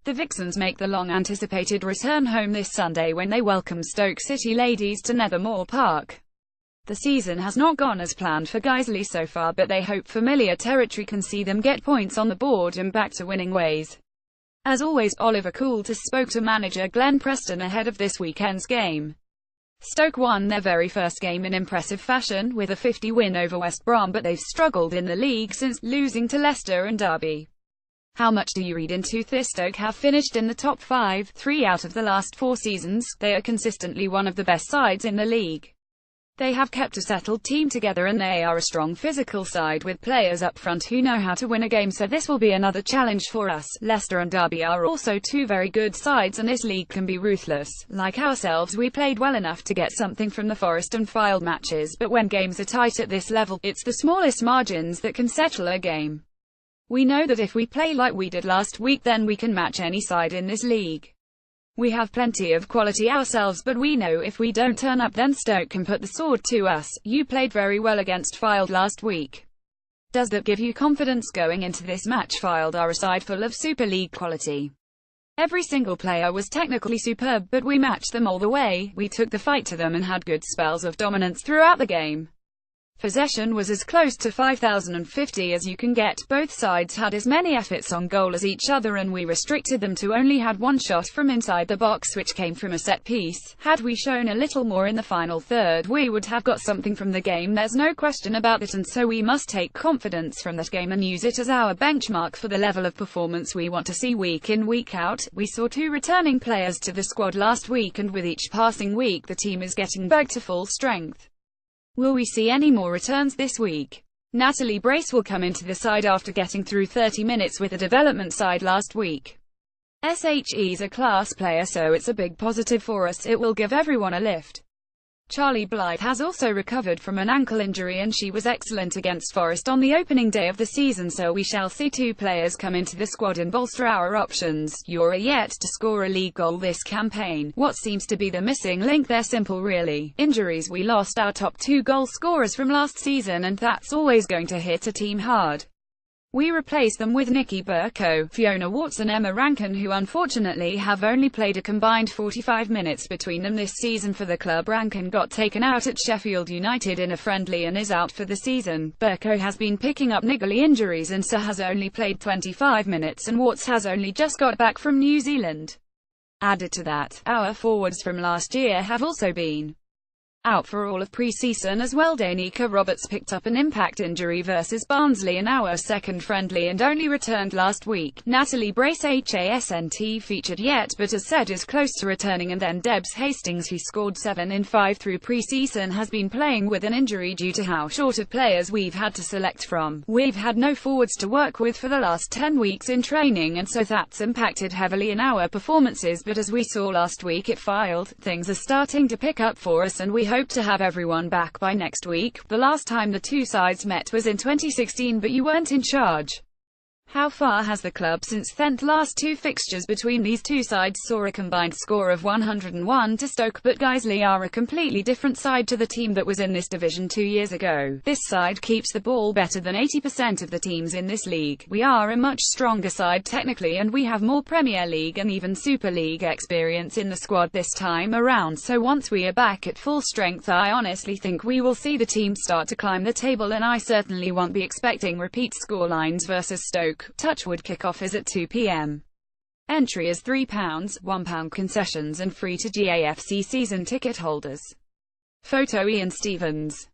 The Vixens make the long-anticipated return home this Sunday when they welcome Stoke City ladies to Nethermoor Park. The season has not gone as planned for Guiseley so far, but they hope familiar territory can see them get points on the board and back to winning ways. As always, Oliver Coulter spoke to manager Glenn Preston ahead of this weekend's game. Stoke won their very first game in impressive fashion, with a 50 win over West Brom, but they've struggled in the league since losing to Leicester and Derby. How much do you read into this? Stoke have finished in the top 5, 3 out of the last 4 seasons. They are consistently one of the best sides in the league. They have kept a settled team together and they are a strong physical side with players up front who know how to win a game, so this will be another challenge for us. Leicester and Derby are also 2 very good sides and this league can be ruthless. Like ourselves, we played well enough to get something from the Forest and Fylde matches, but when games are tight at this level, it's the smallest margins that can settle a game. We know that if we play like we did last week, then we can match any side in this league. We have plenty of quality ourselves, but we know if we don't turn up then Stoke can put the sword to us. You played very well against Fylde last week. Does that give you confidence going into this match? Fylde are a side full of Super League quality. Every single player was technically superb, but we matched them all the way. We took the fight to them and had good spells of dominance throughout the game. Possession was as close to 5,050 as you can get. Both sides had as many efforts on goal as each other and we restricted them to only had 1 shot from inside the box, which came from a set piece. Had we shown a little more in the final third, we would have got something from the game, there's no question about it, and so we must take confidence from that game and use it as our benchmark for the level of performance we want to see week in week out. We saw 2 returning players to the squad last week and with each passing week the team is getting back to full strength. Will we see any more returns this week? Natalie Brace will come into the side after getting through 30 minutes with the development side last week. SHE's a class player, so it's a big positive for us. It will give everyone a lift. Charlie Blythe has also recovered from an ankle injury and she was excellent against Forest on the opening day of the season, so we shall see 2 players come into the squad and bolster our options. You're yet to score a league goal this campaign. What seems to be the missing link? They're simple really. Injuries. We lost our top 2 goal scorers from last season and that's always going to hit a team hard. We replaced them with Nikki Burko, Fiona Watts and Emma Rankin, who unfortunately have only played a combined 45 minutes between them this season for the club. Rankin got taken out at Sheffield United in a friendly and is out for the season. Burko has been picking up niggly injuries and so has only played 25 minutes, and Watts has only just got back from New Zealand. Added to that, our forwards from last year have also been out for all of pre-season as well. Danica Roberts picked up an impact injury versus Barnsley in our second friendly and only returned last week. Natalie Brace hasn't featured yet, but as said is close to returning, and then Debs Hastings, who scored 7 in 5 through pre-season, has been playing with an injury due to how short of players we've had to select from. We've had no forwards to work with for the last 10 weeks in training, and so that's impacted heavily in our performances, but as we saw last week at Fylde, things are starting to pick up for us and we hope to have everyone back by next week. The last time the 2 sides met was in 2016, but you weren't in charge. How far has the club since then? Last 2 fixtures between these 2 sides saw a combined score of 101 to Stoke, but Guiseley are a completely different side to the team that was in this division 2 years ago. This side keeps the ball better than 80% of the teams in this league. We are a much stronger side technically and we have more Premier League and even Super League experience in the squad this time around, so once we are back at full strength I honestly think we will see the team start to climb the table, and I certainly won't be expecting repeat scorelines versus Stoke. Touchwood kickoff is at 2 p.m. Entry is £3, £1 concessions and free to GAFC season ticket holders. Photo Ian Stevens.